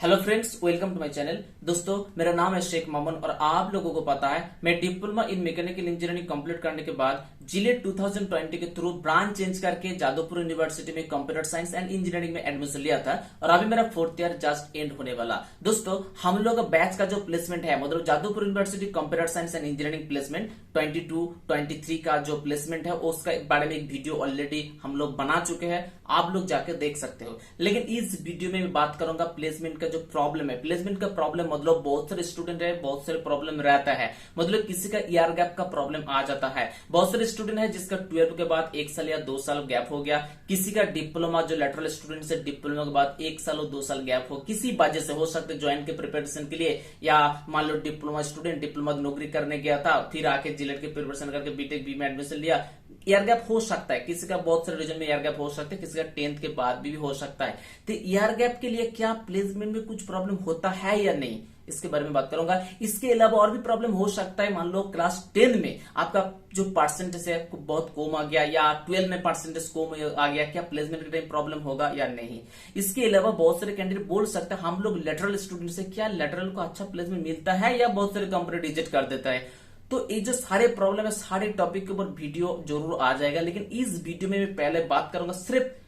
Hello friends, welcome to my channel. दोस्तों, मेरा नाम है शेख मामून और आप लोगों को पता है मैं diploma in mechanical engineering complete करने के बाद जिलेट 2020 के थ्रू ब्रांच चेंज करके जादवपुर यूनिवर्सिटी में कंप्यूटर साइंस एंड इंजीनियरिंग में एडमिशन लिया था और अभी मेरा 4th ईयर जस्ट एंड होने वाला। दोस्तों, हम लोग बैच का जो प्लेसमेंट है, मतलब Jadavpur university computer science and engineering placement 22-23 का जो प्लेसमेंट है उसका बारे में एक वीडियो ऑलरेडी हम लोग बना चुके हैं, आप लोग जाकर देख सकते हो। लेकिन इस वीडियो में मैं बात करूंगा प्लेसमेंट का जो प्रॉब्लम है। प्लेसमेंट का प्रॉब्लम मतलब बहुत सारे स्टूडेंट है, बहुत सारे प्रॉब्लम रहता है। मतलब किसी का ईयर गैप का प्रॉब्लम आ जाता है। बहुत सारे स्टूडेंट है जिसका 12 के बाद 1 साल या 2 साल गैप हो गया। किसी का डिप्लोमा जो लेटरल स्टूडेंट से डिप्लोमा के बाद 1 साल और 2 साल गैप हो, किसी वजह से हो सकता है ज्वाइन के प्रिपरेशन के लिए, या मान लो डिप्लोमा स्टूडेंट डिप्लोमा नौकरी करने गया था, फिर आके जिलेट के प्रिपरेशन करके बीटेक बी में एडमिशन लिया। ईयर गैप हो सकता है, किसी का बहुत सारे रीजन में ईयर गैप हो सकता है, किसी का 10th के बाद भी हो सकता है। तो ईयर गैप के लिए क्या प्लेसमेंट में कुछ प्रॉब्लम होता है या नहीं, इसके बारे में बात करूंगा। इसके अलावा और भी प्रॉब्लम हो सकता है। मान लो क्लास 10 में आपका जो परसेंटेज है बहुत कम आ गया, या 12 में परसेंटेज कम आ गया, क्या प्लेसमेंट के टाइम प्रॉब्लम होगा या नहीं। इसके अलावा बहुत सारे कैंडिडेट बोल सकते हैं हम लोग लेटरल स्टूडेंट से क्या लेटरल को अच्छा प्लेसमेंट मिलता है, या बहुत सारे कंपनी रिजेक्ट कर देता है। तो ये जो सारे प्रॉब्लम है, सारे टॉपिक के ऊपर वीडियो जरूर आ जाएगा। लेकिन इस वीडियो में मैं पहले बात करूंगा सिर्फ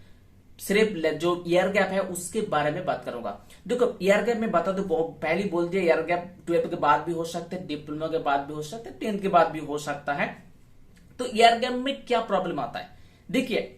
जो ईयर गैप है उसके बारे में बात करूंगा। देखो, ईयर गैप में बता दो, पहले बोल दिया ईयर गैप 12 के बाद भी हो सकता है, डिप्लोमा के बाद भी हो सकता है, 10th के बाद भी हो सकता है। तो ईयर गैप में क्या प्रॉब्लम आता है, देखिए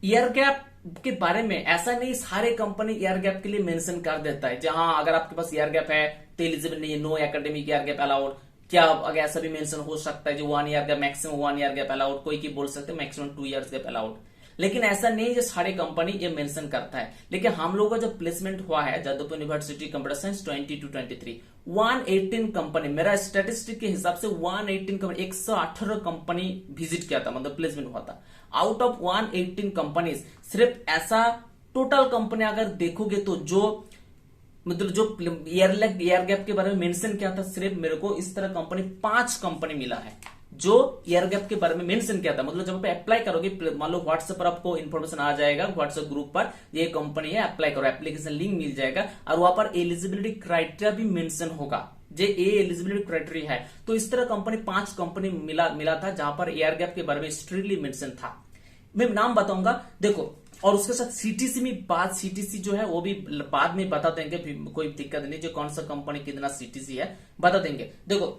ईयर गैप के बारे में ऐसा नहीं सारे कंपनी ईयर गैप के लिए मेंशन कर देता है। जहां अगर आपके पास ईयर गैप है तो एलिजिबल नहीं है, no academic year gap allowed. क्या अगर ऐसा भी मेंशन हो सकता है जो 1 year gap, maximum 1 year gap allowed, कोई की बोल सकते हैं मैक्सिमम 2 ईयर्स गैप अलाउड। लेकिन ऐसा नहीं जो सारे कंपनी ये मेंशन करता है। लेकिन हम लोगों का जो प्लेसमेंट हुआ है Jadavpur university computer science 22-23 118 company, मेरा स्टैटिस्टिक के हिसाब से 118 कंपनी, 118 कंपनी विजिट किया था, मतलब प्लेसमेंट हुआ था। आउट ऑफ 118 कंपनीज सिर्फ ऐसा टोटल कंपनी अगर देखोगे तो जो मतलब जो ईयर गैप के बारे में मेंशन किया था, सिर्फ मेरे को इस तरह कंपनी 5 कंपनी मिला है जो ईयर गैप के बारे में मेंशन किया था। मतलब जब आप अप्लाई करोगे, मान लो व्हाट्सएप पर आपको इन्फॉर्मेशन आ जाएगा, व्हाट्सएप ग्रुप पर ये कंपनी है, अप्लाई करो, एप्लीकेशन लिंक मिल जाएगा और वहां पर एलिजिबिलिटी क्राइटेरिया भी मेंशन होगा, जे एलिजिबिलिटी क्राइटेरिया है। तो इस तरह कंपनी 5 कंपनी मिला था जहां पर ईयर गैप के बारे में स्ट्रिक्टली मेंशन था। मैं नाम बताऊंगा, देखो, और उसके साथ सीटीसी में बात, सीटीसी जो है वो भी बाद में बता देंगे, कोई दिक्कत नहीं, जो कौन सा कंपनी कितना सीटीसी है बता देंगे। देखो,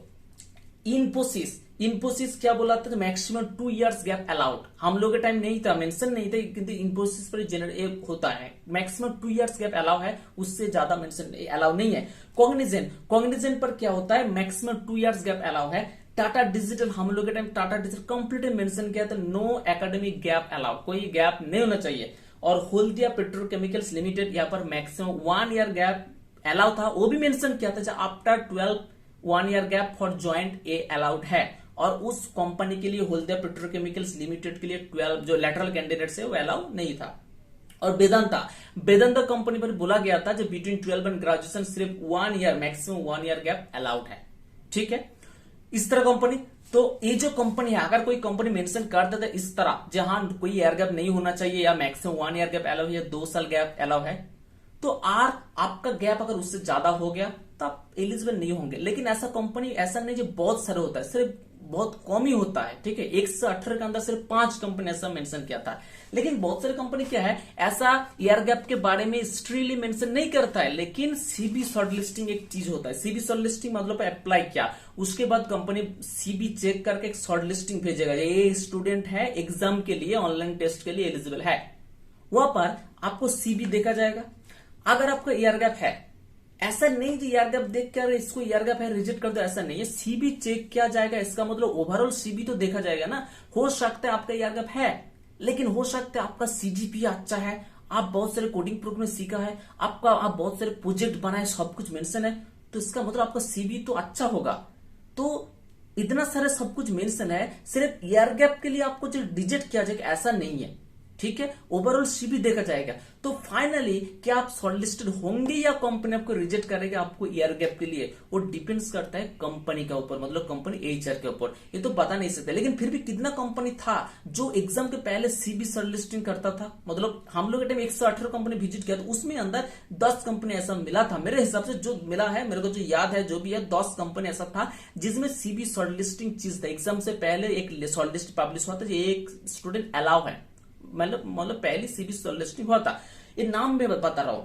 इन्फोसिस क्या बोला था, मैक्सिमम 2 इयर्स गैप अलाउड। हम लोग के टाइम नहीं था, मेंशन नहीं था, किंतु इन्फोसिस पर जनरल होता है मैक्सिमम 2 इयर्स गैप अलाउ है, उससे ज्यादा मेंशन अलाउ नहीं है। कॉग्निजेंट पर क्या होता है, मैक्सिमम 2 इयर्स गैप अलाउ है। टाटा डिजिटल, हम लोग के time Tata digital complete mention किया था, नो एकेडमिक गैप अलाउड, कोई गैप नहीं होना चाहिए। और होल्डिया पेट्रोकेमिकल्स लिमिटेड, यहाँ पर मैक्सिमम 1 ईयर गैप अलाउ था, वो भी मेंशन किया था। After 12 1 year gap for joint A allowed है। और उस कंपनी के लिए होल्डिया पेट्रोकेमिकल्स लिमिटेड के लिए 12 जो लेटरल कैंडिडेट है वो अलाउ नहीं था। और वेदांता कंपनी पर बोला गया था जो बिटवीन 12 एंड ग्रेजुएशन सिर्फ 1 year, maximum 1 year gap allowed है। ठीक है, इस तरह कंपनी, तो ये जो कंपनी है, अगर कोई कंपनी मेंशन कर देता है इस तरह जहां कोई ईयर गैप नहीं होना चाहिए, या मैक्सिमम 1 ईयर गैप अलाउ है, या 2 साल गैप अलाउ है, तो आपका गैप अगर उससे ज्यादा हो गया तो आप एलिजिबल नहीं होंगे। लेकिन ऐसा कंपनी ऐसा नहीं जो बहुत सारे होता है, सिर्फ बहुत कम ही होता है। ठीक है, 118 के अंदर सिर्फ 5 कंपनी ऐसा मेंशन किया था। लेकिन बहुत सारे कंपनी क्या है, ऐसा ईयर गैप के बारे में स्ट्रिक्टली मेंशन नहीं करता है। लेकिन सीबी शॉर्टलिस्टिंग एक चीज होता है। सीबी शॉर्टलिस्टिंग मतलब अप्लाई किया, उसके बाद कंपनी सीबी चेक करके एक शॉर्टलिस्टिंग भेजेगा, ये स्टूडेंट है एग्जाम के लिए, ऑनलाइन टेस्ट के लिए एलिजिबल है। वहां पर आपको सीबी देखा जाएगा। अगर आपका ईयर गैप है, ऐसा नहीं कि ईयर गैप देख कर इसको ईयर गैप है रिजेक्ट कर दो, ऐसा नहीं है। सीबी चेक किया जाएगा, इसका मतलब ओवरऑल सीबी तो देखा जाएगा ना। हो सकता है आपका ईयर गैप है, लेकिन हो सकता है आपका सीजीपी अच्छा है, आप बहुत सारे कोडिंग प्रोग्राम सीखा है, आप बहुत सारे प्रोजेक्ट बनाए, सब कुछ मेंशन है, तो इसका मतलब आपका सीबी तो अच्छा होगा। तो इतना सारा सब कुछ मेंशन है, सिर्फ ईयर गैप के लिए आपको जो रिजेक्ट किया जाएगा ऐसा नहीं है। ठीक है, ओवरऑल सीवी देखा जाएगा। तो फाइनली क्या आप शॉर्टलिस्टेड होंगे या कंपनी आपको रिजेक्ट करेगा आपको ईयर गैप के लिए, वो डिपेंड्स करता है कंपनी के ऊपर, मतलब कंपनी एचआर के ऊपर। ये तो बता नहीं सकते, लेकिन फिर भी कितना कंपनी था जो एग्जाम के पहले सीवी शॉर्टलिस्टिंग करता था। मतलब हम लोग के टाइम 118 कंपनी विजिट किया, तो उसमें अंदर 10 कंपनी ऐसा मिला था मेरे हिसाब से, जो मिला है मेरे को, जो याद है, जो भी है 10 कंपनी ऐसा था जिसमें सीवी शॉर्टलिस्टिंग चीज था। एग्जाम से पहले एक शॉर्टलिस्ट पब्लिश हुआ था, एक स्टूडेंट अलाउ है, मतलब पहली सीवी शॉर्टलिस्टिंग हुआ था। ये नाम में बता रहा हूं।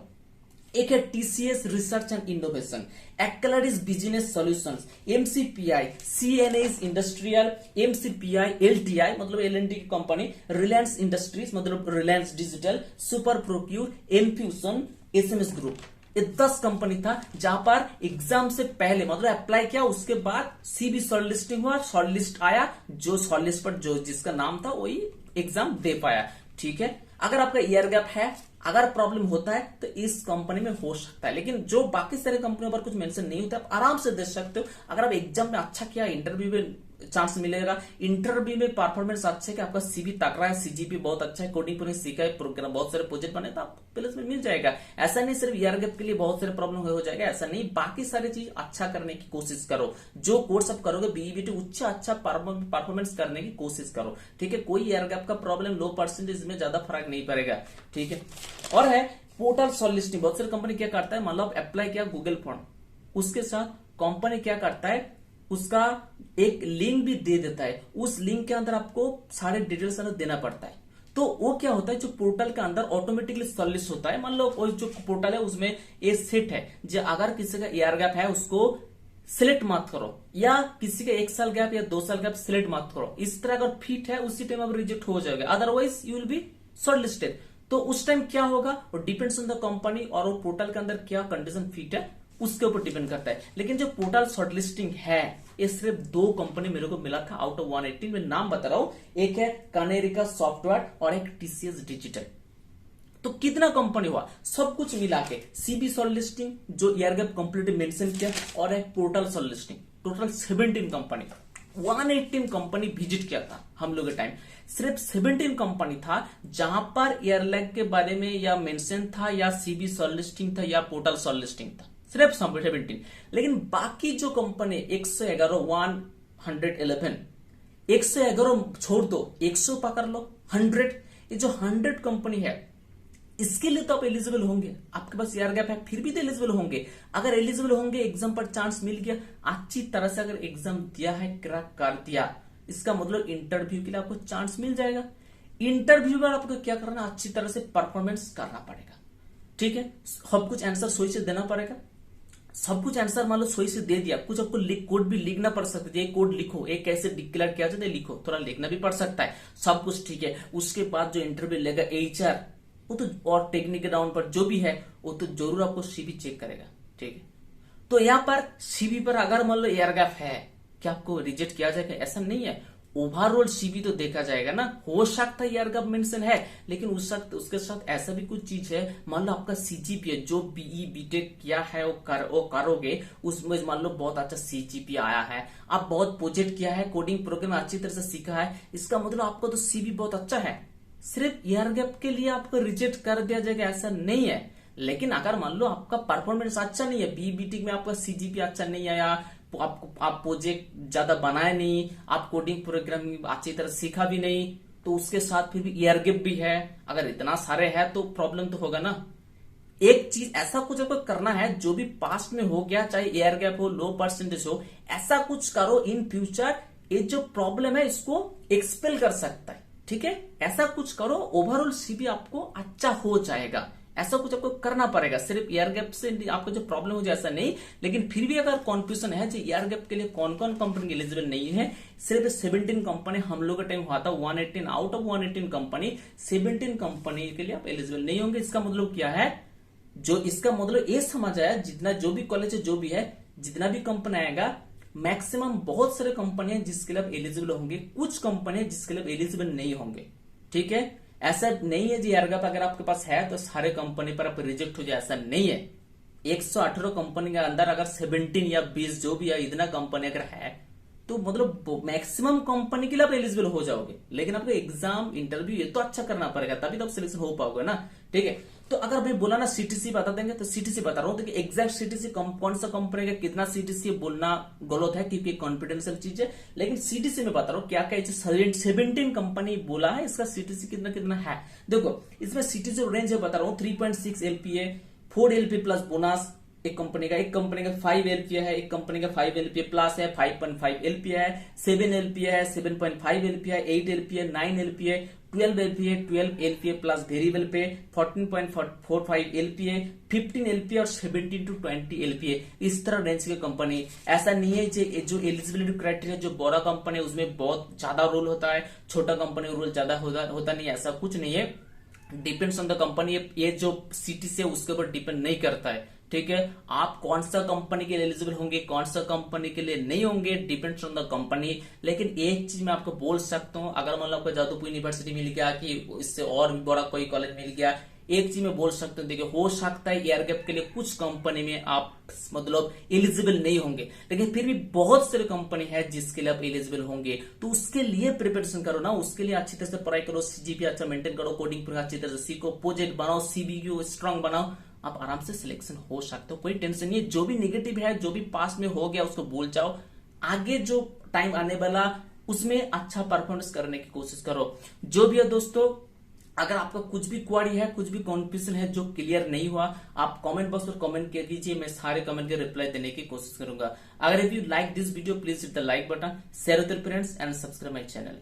एक है TCS research and innovation, eClerx business solutions, MCPI, CNS industrial, MCPI, LTI मतलब एलएनटी की कंपनी, रिलायंस इंडस्ट्रीज मतलब Reliance Digital, super procure, Enfusion, SMS group. ये 10 कंपनी था जहां पर एग्जाम से पहले मतलब अप्लाई किया, उसके बाद सीवी शॉर्टलिस्टिंग हुआ, शॉर्टलिस्ट आया, जो शॉर्टलिस्ट पर जो जिसका नाम था वही एग्जाम दे पाया। ठीक है, अगर आपका ईयर गैप है, अगर प्रॉब्लम होता है तो इस कंपनी में हो सकता है, लेकिन जो बाकी सारे कंपनियों पर कुछ मेंशन नहीं होता, आप आराम से दे सकते हो। अगर आप एग्जाम में अच्छा किया, इंटरव्यू में चांस मिलेगा, इंटरव्यू में परफॉर्मेंस अच्छा है कि आपका सीवी तक रहा है, सीजीपी बहुत अच्छा है, कोडिंग पूरी सीखा है, प्रोग्राम बहुत सारे प्रोजेक्ट बने, तो आप प्लेसमेंट मिल जाएगा। ऐसा नहीं सिर्फ ईयर गैप के लिए बहुत सारे प्रॉब्लम हो जाएगा, ऐसा नहीं, बाकी सारी चीज अच्छा करने की कोशिश करो। जो कोर्स आप करोगे बीईबीटी अच्छा परफॉर्मेंस करने की कोशिश करो। ठीक है, कोई ईयर गैप का प्रॉब्लम, लो परसेंटेज में ज्यादा फर्क नहीं पड़ेगा। ठीक है, और है पोर्टल शॉर्टलिस्टिंग। बहुत सारी कंपनी क्या करता है, मतलब अप्लाई किया गूगल फॉर्म, उसके साथ कंपनी क्या करता है, उसका एक लिंक भी दे देता है, उस लिंक के अंदर आपको सारे डिटेल्स देना पड़ता है। तो वो क्या होता है, जो पोर्टल के अंदर ऑटोमेटिकली शॉर्टलिस्ट होता है। मान लो वो जो पोर्टल है उसमें ये सेट है, जो अगर किसी का ईयर गैप है उसको सिलेक्ट मत करो, या किसी का 1 साल गैप या 2 साल गैप सिलेक्ट मत करो। इस तरह अगर फिट है उसी टाइम आप रिजेक्ट हो जाएगा, otherwise you will be shortlisted. तो उस टाइम क्या होगा, वो डिपेंड्स ऑन द कंपनी और वो पोर्टल के अंदर क्या कंडीशन फिट है उसके ऊपर डिपेंड करता है। लेकिन जो पोर्टल शॉर्टलिस्टिंग है, ये सिर्फ 2 कंपनी मेरे को मिला था आउट ऑफ 118 में, नाम बता रहा हूं, एक है कनेरिका सॉफ्टवेयर और एक टीसीएस डिजिटल। तो कितना कंपनी हुआ, सब कुछ मिला के सीबी शॉर्टलिस्टिंग जो ईयर गैप कंप्लीट मेंशन किया, और एक portal shortlisting, total 17 company, 118 company visit किया था हम लोग के टाइम। सिर्फ 17 कंपनी था जहां पर ईयर लैग के बारे में या मेंशन था, या सीबी शॉर्टलिस्टिंग था, या पोर्टल शॉर्टलिस्टिंग था, सिर्फ 17। लेकिन बाकी जो कंपनी 111, 111 छोड़ दो, 100 पकड़ लो, 100, ये जो 100 कंपनी है इसके लिए तो आप एलिजिबल होंगे। आपके पास ईयर गैप है फिर भी तो एलिजिबल होंगे। अगर एलिजिबल होंगे, एग्जाम पर चांस मिल गया, अच्छी तरह से अगर एग्जाम दिया है, क्रैक कर दिया, इसका मतलब इंटरव्यू के लिए आपको चांस मिल जाएगा। इंटरव्यू में आपको क्या करना, अच्छी तरह से परफॉर्मेंस करना पड़ेगा। ठीक है, सब कुछ आंसर सही से देना पड़ेगा। सब कुछ आंसर मान लो सही से दे दिया, कुछ आपको कोड भी लिखना पड़ सकता है, ये कोड लिखो, ये कैसे डिक्लेयर किया जाता है लिखो, थोड़ा लिखना भी पड़ सकता है, सब कुछ ठीक है। उसके बाद जो इंटरव्यू लेगा एचआर, वो तो और टेक्निक राउंड पर जो भी है वो तो जरूर आपको सीवी चेक करेगा। ठीक है, तो यहाँ पर सीवी पर अगर मान लो ईयर गैप है, क्या आपको रिजेक्ट किया जाएगा, ऐसा नहीं है। ओवरऑल सीवी तो देखा जाएगा ना, हो सकता है ईयर गैप मेंशन है, लेकिन उसके साथ ऐसा भी कुछ चीज है, मान लो आपका सीजीपीए जो बीई बीटेक किया है वो करोगे, उसमें मान लो बहुत अच्छा सीजीपीए आया है, आप बहुत प्रोजेक्ट किया है, कोडिंग प्रोग्राम अच्छी तरह से सीखा है, इसका मतलब आपका तो सीवी बहुत अच्छा है। सिर्फ ईयर गैप के लिए आपको रिजेक्ट कर दिया जाएगा ऐसा नहीं है। लेकिन अगर मान लो आपका परफॉर्मेंस अच्छा नहीं है, बीईबीटी में आपका सीजीपी अच्छा नहीं आया, आप प्रोजेक्ट ज्यादा बनाए नहीं, आप कोडिंग प्रोग्रामिंग अच्छी तरह सीखा भी नहीं, तो उसके साथ फिर भी ईयर गैप भी है, अगर इतना सारे है तो प्रॉब्लम तो होगा ना। एक चीज ऐसा कुछ आपको करना है जो भी पास्ट में हो गया, चाहे ईयर गैप हो, लो परसेंटेज हो, ऐसा कुछ करो इन फ्यूचर ये जो प्रॉब्लम है इसको एक्सपेल कर सकता है। ठीक है, ऐसा कुछ करो, ओवरऑल सीवी आपको अच्छा हो जाएगा। ऐसा कुछ आपको करना पड़ेगा, सिर्फ ईयर गैप से आपको जो प्रॉब्लम हो जाए ऐसा नहीं। लेकिन फिर भी अगर कॉन्फ्यूजन है जो ईयर गैप के लिए कौन कौन कंपनी एलिजिबल नहीं है, सिर्फ 17 कंपनी हम लोग का टाइम हुआ था 118, आउट ऑफ 118 कंपनी 17 कंपनी के लिए आप एलिजिबल नहीं होंगे। इसका मतलब क्या है, जो इसका मतलब ये समझ आया, जितना जो भी कॉलेज है, जो भी है, जितना भी कंपनी आएगा, मैक्सिमम बहुत सारे कंपनी है जिसके लिए आप एलिजिबल होंगे, कुछ कंपनी है जिसके लिए आप एलिजिबल नहीं होंगे। ठीक है, ऐसा नहीं है जी ईयर गैप अगर आपके पास है तो सारे कंपनी पर आप रिजेक्ट हो जाए, ऐसा नहीं है। 118 कंपनी के अंदर अगर 17 या 20 जो भी है, इतना कंपनी अगर है तो मतलब मैक्सिमम कंपनी के लिए आप एलिजिबल हो जाओगे, लेकिन आपको एग्जाम इंटरव्यू ये तो अच्छा करना पड़ेगा, तभी तो आप सिलेक्शन हो पाओगे ना। ठीक है, तो अगर भाई बोला ना सीटीसी बता देंगे, तो सीटीसी बता रहा हूं, देखिए एग्जैक्ट सीटीसी कौन सा कंपनी का कितना सीटीसी बोलना गलत है, क्योंकि कॉन्फिडेंशियल चीज है, लेकिन सीटीसी में बता रहा हूं क्या क्या 17 कंपनी बोला है, इसका सीटीसी कितना कितना है। देखो इसमें सीटीसी रेंज है बता रहा हूं, 3.6 एलपीए, 4 एलपीए प्लस बोनस एक कंपनी का 5 एलपीए है, एक कंपनी का 5 एलपीए प्लस है, 5.5 एलपीए है, 7 एलपीए है, 7.5 एलपीए है, 8 LPA, 9 LPA, 12 LPA, 12 LPA plus variable पे, 14.45 एलपीए, 15 एलपीए और 17 to 20 एलपीए, इस तरह रेंज की कंपनी। ऐसा नहीं है जो एलिजिबिलिटी क्राइटेरिया जो बड़ा कंपनी है उसमें बहुत ज्यादा रोल होता है, छोटा कंपनी रोल ज्यादा होता नहीं, ऐसा कुछ नहीं है। डिपेंड्स ऑन द कंपनी, ये जो सीटीसी है उसके ऊपर डिपेंड नहीं करता है। ठीक है, आप कौन सा कंपनी के लिए एलिजिबल होंगे, कौन सा कंपनी के लिए नहीं होंगे, डिपेंड्स ऑन द कंपनी। लेकिन एक चीज मैं आपको बोल सकता हूं, अगर मान लो आपको जादवपुर यूनिवर्सिटी मिल गया कि इससे और भी बड़ा कोई कॉलेज मिल गया, एक चीज मैं बोल सकता हूँ, देखिए हो सकता है एयर गैप के लिए कुछ कंपनी में आप मतलब एलिजिबल नहीं होंगे, लेकिन फिर भी बहुत सारी कंपनी है जिसके लिए आप एलिजिबल होंगे, तो उसके लिए प्रिपरेशन करो ना, उसके लिए अच्छी तरह से पढ़ाई करो, सीजीपी अच्छा मेंटेन करो, कोडिंग अच्छी तरह से सीखो, प्रोजेक्ट बनाओ, सीबीक्यू स्ट्रांग बनाओ, आप आराम से सिलेक्शन हो सकते हो, कोई टेंशन नहीं है। जो भी नेगेटिव है, जो भी पास्ट में हो गया उसको भूल जाओ, आगे जो टाइम आने वाला उसमें अच्छा परफॉर्मेंस करने की कोशिश करो। जो भी है दोस्तों, अगर आपका कुछ भी क्वेरी है, कुछ भी कॉन्फ्यूजन है जो क्लियर नहीं हुआ, आप कमेंट बॉक्स पर कमेंट कर दीजिए, मैं सारे कमेंट के रिप्लाई देने की कोशिश करूंगा। अगर if you like this video please hit the like button, share with your friends and subscribe my channel.